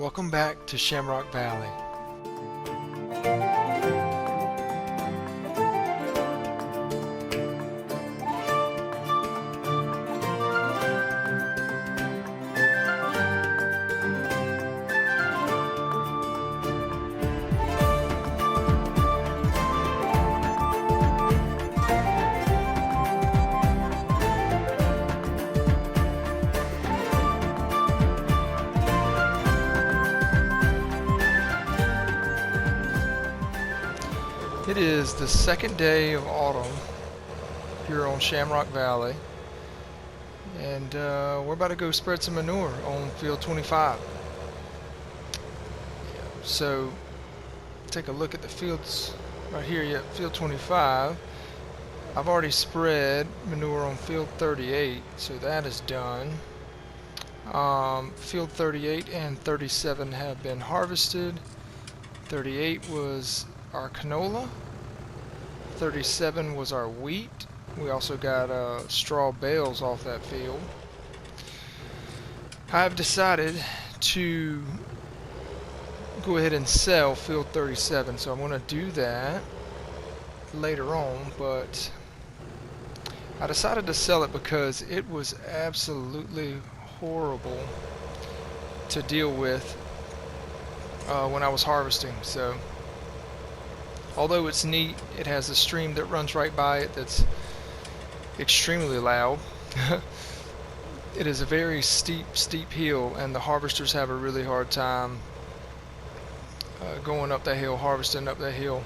Welcome back to Shamrock Valley. It is the second day of autumn here on Shamrock Valley, and we're about to go spread some manure on field 25. So take a look at the fields right here. Yeah, field 25. I've already spread manure on field 38, so that is done. Field 38 and 37 have been harvested. 38 was our canola, 37 was our wheat. We also got straw bales off that field. I've decided to go ahead and sell field 37, so I'm going to do that later on, but I decided to sell it because it was absolutely horrible to deal with when I was harvesting. So although it's neat, it has a stream that runs right by it that's extremely loud. It is a very steep hill, and the harvesters have a really hard time going up that hill, harvesting up that hill.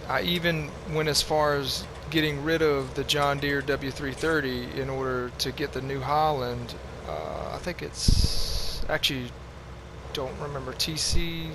I even went as far as getting rid of the John Deere W330 in order to get the New Holland. I think it's actually, don't remember, TC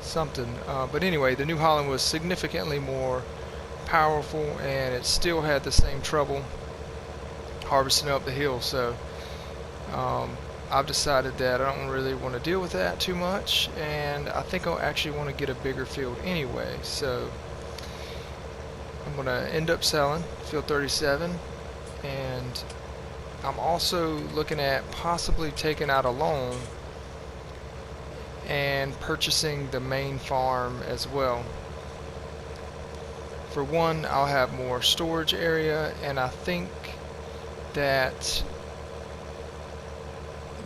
something, but anyway, the New Holland was significantly more powerful, and it still had the same trouble harvesting up the hill. So I've decided that I don't really want to deal with that too much, and I think I'll actually want to get a bigger field anyway. So I'm going to end up selling field 37, and I'm also looking at possibly taking out a loan and purchasing the main farm as well. For one, I'll have more storage area, and I think that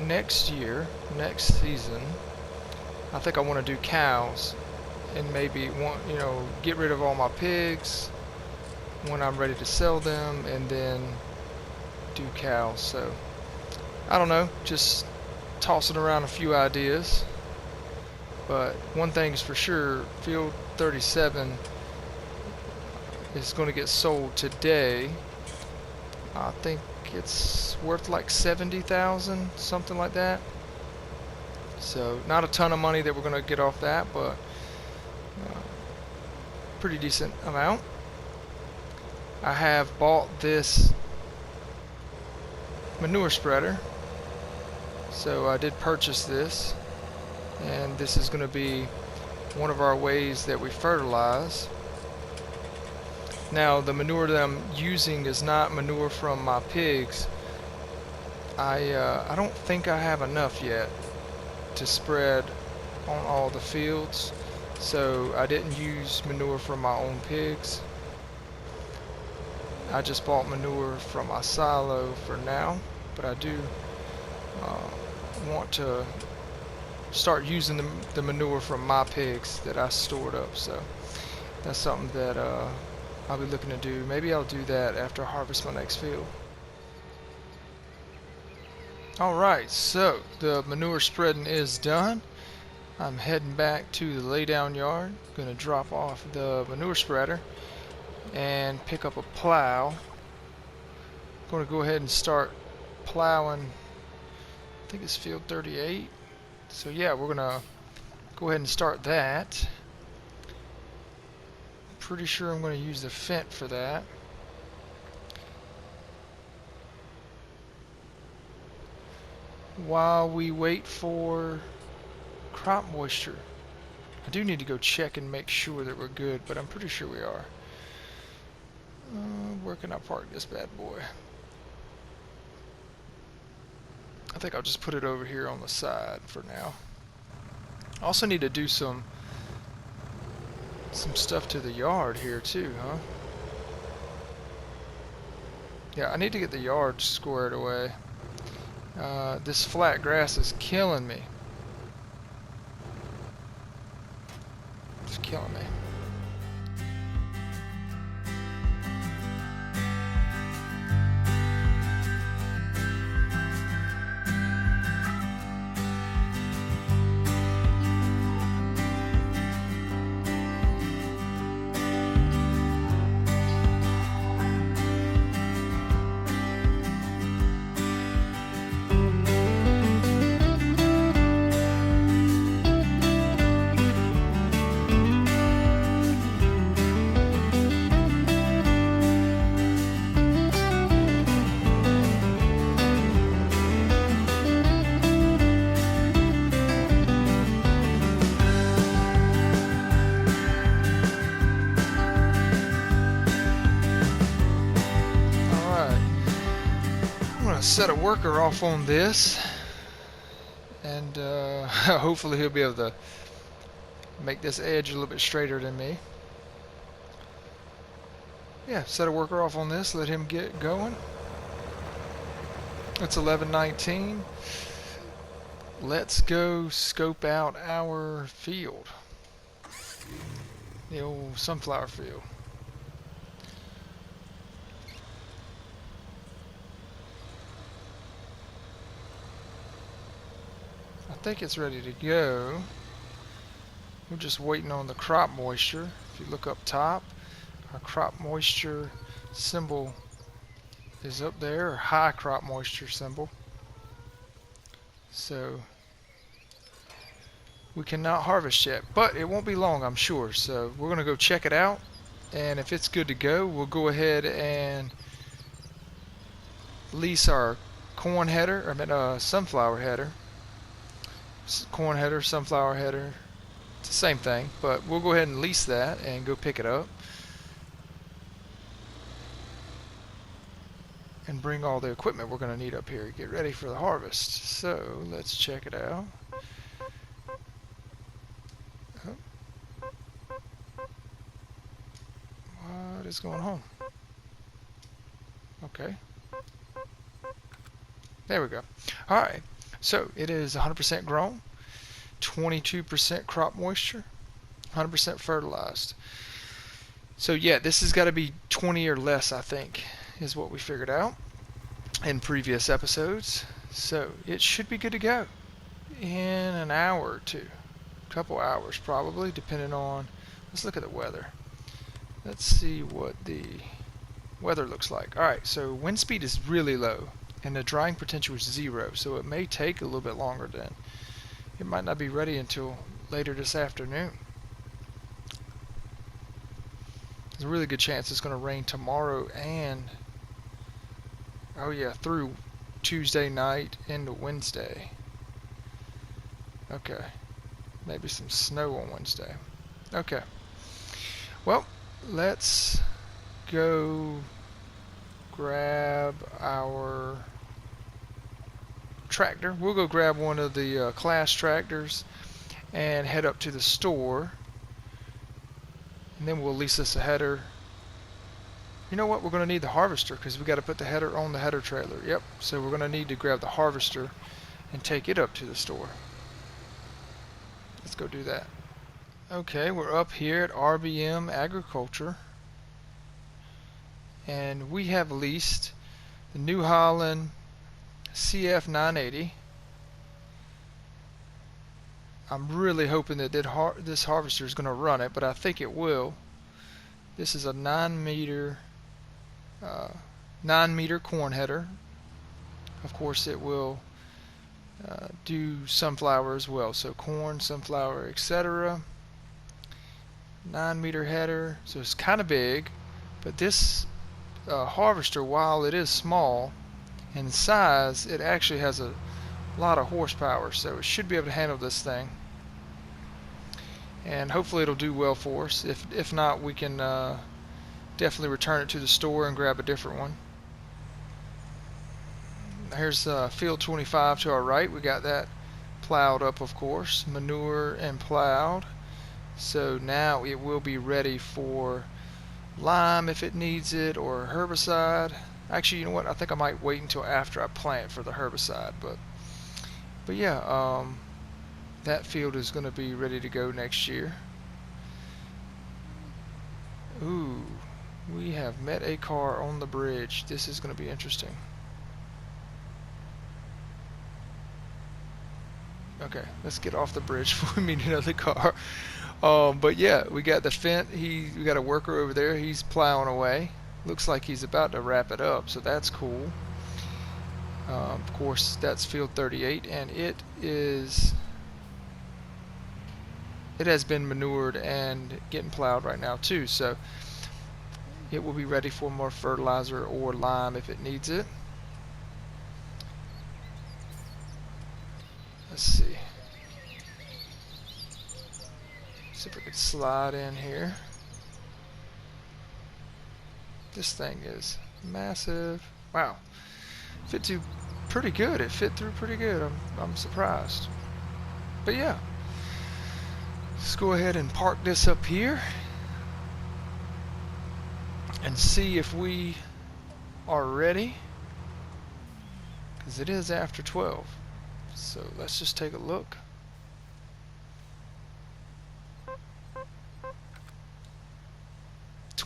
next season, I think I want to do cows, and maybe get rid of all my pigs when I'm ready to sell them, and then do cows. So I don't know, just tossing around a few ideas. But one thing's for sure, field 37 is going to get sold today. I think it's worth like 70,000, something like that. So not a ton of money that we're going to get off that, but pretty decent amount. I have bought this manure spreader, so I did purchase this, and this is going to be one of our ways that we fertilize. Now, the manure that I'm using is not manure from my pigs. I don't think I have enough yet to spread on all the fields, so I didn't use manure from my own pigs. I just bought manure from my silo for now, but I do want to start using the manure from my pigs that I stored up. So that's something that I'll be looking to do. Maybe I'll do that after I harvest my next field. Alright, so the manure spreading is done. I'm heading back to the laydown yard. Gonna drop off the manure spreader and pick up a plow. Gonna go ahead and start plowing. I think it's field 38. So yeah, we're gonna go ahead and start that. Pretty sure I'm gonna use the Fendt for that. While we wait for crop moisture, I do need to go check and make sure that we're good, but I'm pretty sure we are. Where can I park this bad boy? I think I'll just put it over here on the side for now. I also need to do some stuff to the yard here too, huh? Yeah, I need to get the yard squared away. This flat grass is killing me. It's killing me. Set a worker off on this, and hopefully he'll be able to make this edge a little bit straighter than me. Yeah, set a worker off on this, let him get going. It's 11:19. Let's go scope out our field, the old sunflower field. I think it's ready to go. We're just waiting on the crop moisture. If you look up top, our crop moisture symbol is up there, or high crop moisture symbol. So we cannot harvest yet, but it won't be long, I'm sure. So we're gonna go check it out, and if it's good to go, we'll go ahead and lease our corn header, sunflower header. Corn header, sunflower header, it's the same thing, but we'll go ahead and lease that and go pick it up and bring all the equipment we're going to need up here to get ready for the harvest. So let's check it out. What is going on? Okay, there we go. Alright, so it is 100% grown, 22% crop moisture, 100% fertilized. So yeah, this has got to be 20 or less, I think, is what we figured out in previous episodes. So it should be good to go in an hour or two, a couple hours probably, depending on, let's look at the weather. Let's see what the weather looks like. Alright, so wind speed is really low, and the drying potential is 0, so it may take a little bit longer then. It might not be ready until later this afternoon. There's a really good chance it's going to rain tomorrow and, oh yeah, through Tuesday night into Wednesday. Okay, maybe some snow on Wednesday. Okay, well, let's go grab our tractor. We'll go grab one of the class tractors and head up to the store, and then we'll lease us a header. You know what, we're going to need the harvester because we got to put the header on the header trailer. Yep, so we're going to need to grab the harvester and take it up to the store. Let's go do that. Okay, we're up here at RBM Agriculture, and we have leased the New Holland CF 980. I'm really hoping that this harvester is going to run it, but I think it will. This is a 9-meter corn header. Of course, it will do sunflower as well. So corn, sunflower, etc. 9-meter header, so it's kind of big, but this harvester, while it is small in size, it actually has a lot of horsepower, so it should be able to handle this thing, and hopefully it'll do well for us. If not, we can definitely return it to the store and grab a different one. here's field 25 to our right. We got that plowed up, of course, manure and plowed. So now it will be ready for lime if it needs it, or herbicide. Actually, you know what? I think I might wait until after I plant for the herbicide. But yeah, that field is going to be ready to go next year. Ooh, we have met a car on the bridge. This is going to be interesting. Okay, let's get off the bridge before we meet another car. But yeah, we got the fence. We got a worker over there. He's plowing away. Looks like he's about to wrap it up, so that's cool. Of course, that's field 38, and it has been manured and getting plowed right now too. So it will be ready for more fertilizer or lime if it needs it. Let's see. See if we can slide in here. This thing is massive. Wow. Fit through pretty good. It fit through pretty good. I'm surprised. But yeah. Let's go ahead and park this up here and see if we are ready, because it is after 12. So let's just take a look.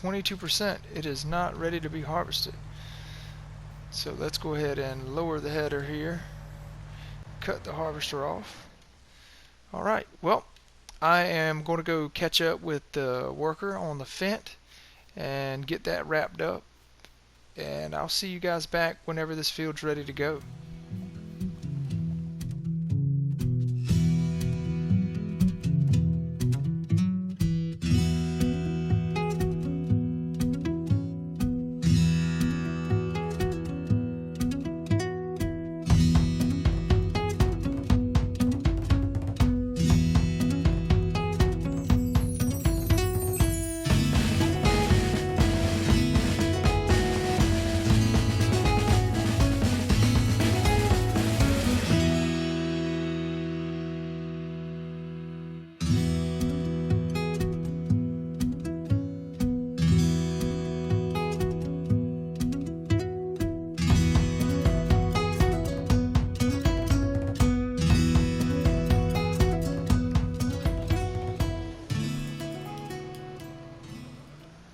%. It is not ready to be harvested. So let's go ahead and lower the header here, cut the harvester off. Alright, well, I am going to go catch up with the worker on the Fendt and get that wrapped up, and I'll see you guys back whenever this field's ready to go.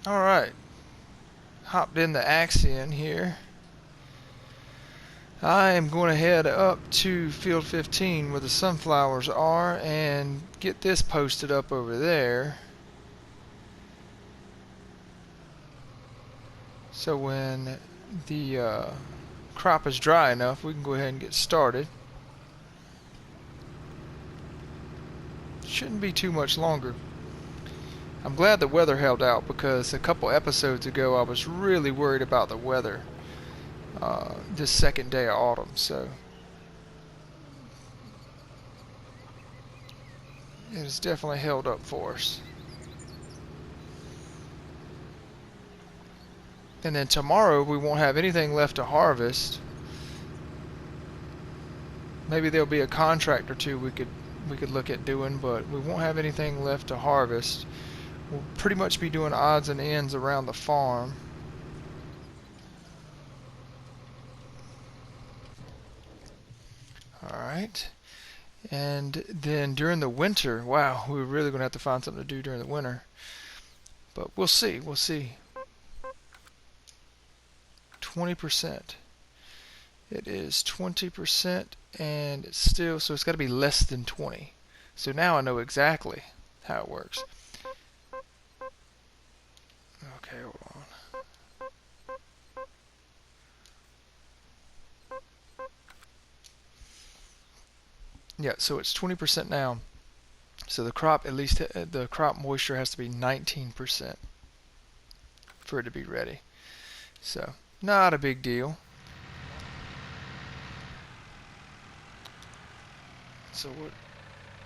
Alright, hopped in the Axion here. I am going to head up to field 15 where the sunflowers are and get this posted up over there. So when the crop is dry enough, we can go ahead and get started. Shouldn't be too much longer. I'm glad the weather held out, because a couple episodes ago I was really worried about the weather this second day of autumn. So it has definitely held up for us. And then tomorrow we won't have anything left to harvest. Maybe there'll be a contract or two we could look at doing, but we won't have anything left to harvest. We'll pretty much be doing odds and ends around the farm. Alright. And then during the winter, wow, we're really going to have to find something to do during the winter. But we'll see, we'll see. 20%. It is 20%, and it's still, so it's got to be less than 20. So now I know exactly how it works. Okay, hold on. Yeah, so it's 20% now. So the crop, at least the crop moisture has to be 19% for it to be ready. So not a big deal. So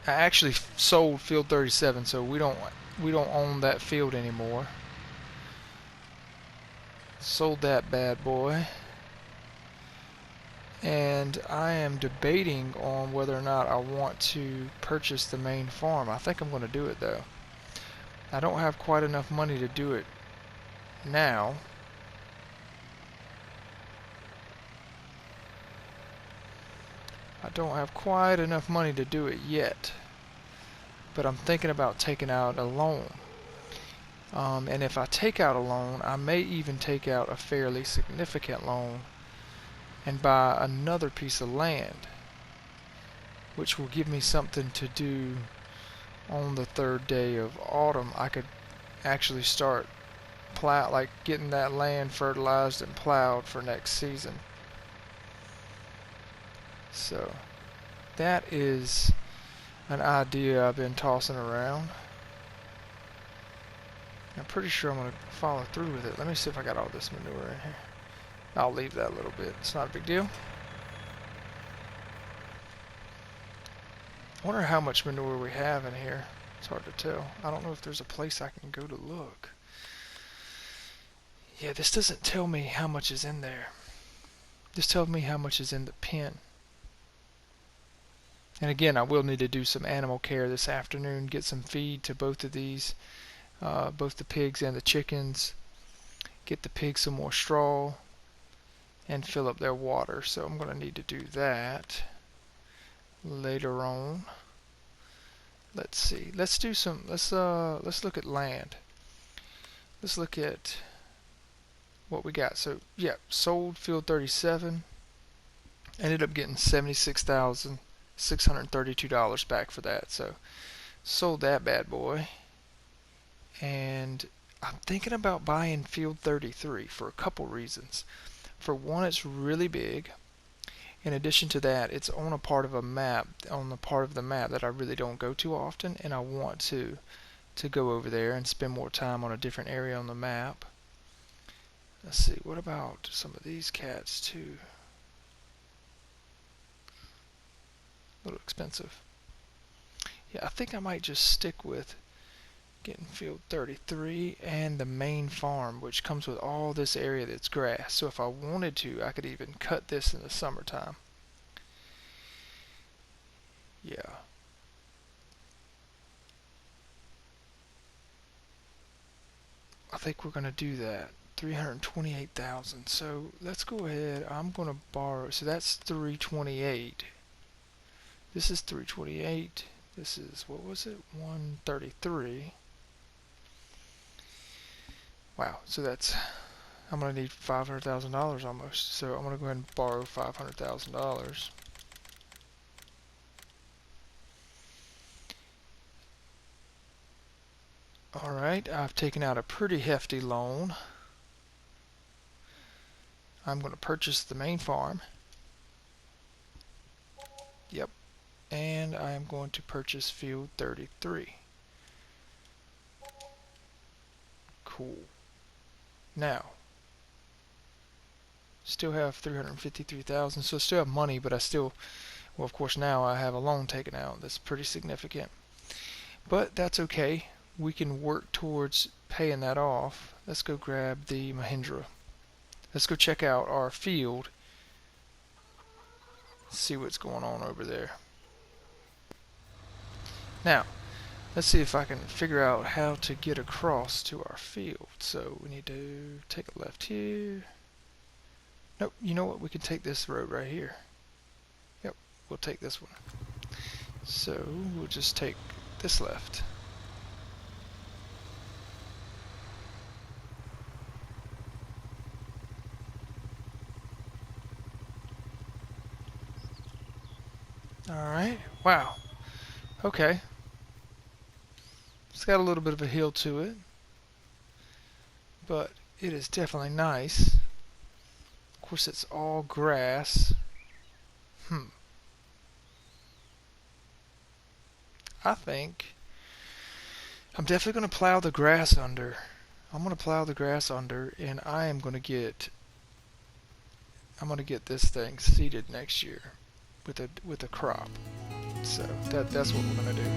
I actually sold field 37, so we don't own that field anymore. Sold that bad boy. and I am debating on whether or not I want to purchase the main farm. I think I'm going to do it though. I don't have quite enough money to do it now. I don't have quite enough money to do it yet, but I'm thinking about taking out a loan. And if I take out a loan, I may even take out a fairly significant loan and buy another piece of land, which will give me something to do on the third day of autumn. I could actually start like getting that land fertilized and plowed for next season. So that is an idea I've been tossing around. I'm pretty sure I'm going to follow through with it. Let me see if I got all this manure in here. I'll leave that a little bit. It's not a big deal. I wonder how much manure we have in here. It's hard to tell. I don't know if there's a place I can go to look. Yeah, this doesn't tell me how much is in there. This tells me how much is in the pen. And again, I will need to do some animal care this afternoon, get some feed to both of these, both the pigs and the chickens, get the pigs some more straw, and fill up their water. So I'm going to need to do that later on. Let's see. Let's look at land. Let's look at what we got. So yeah, sold field 37. Ended up getting $76,632 back for that. So sold that bad boy. And I'm thinking about buying field 33 for a couple reasons. For one, it's really big. In addition to that, it's on a part of a map, on the part of the map that I really don't go to often, and I want to go over there and spend more time on a different area on the map. Let's see, what about some of these cats too? A little expensive. Yeah, I think I might just stick with getting field 33 and the main farm, which comes with all this area that's grass. So if I wanted to, I could even cut this in the summertime. Yeah. I think we're going to do that. 328,000. So let's go ahead. I'm going to borrow. So that's 328. This is 328. This is, what was it? 133. Wow, so that's, I'm going to need $500,000 almost. So I'm going to go ahead and borrow $500,000. Alright, I've taken out a pretty hefty loan. I'm going to purchase the main farm. Yep. And I am going to purchase field 33. Cool. Now, still have 353,000, so I still have money, but I still, well, of course now I have a loan taken out that's pretty significant. But that's okay. We can work towards paying that off. Let's go grab the Mahindra. Let's go check out our field. See what's going on over there. Now, let's see if I can figure out how to get across to our field. So we need to take a left here. Nope, you know what? We can take this road right here. Yep, we'll take this one. So we'll just take this left. Alright, wow. Okay. It's got a little bit of a hill to it, but it is definitely nice. Of course, it's all grass. I think I'm definitely going to plow the grass under. I'm going to plow the grass under, and I'm going to get this thing seeded next year with a crop. So that's what we're going to do.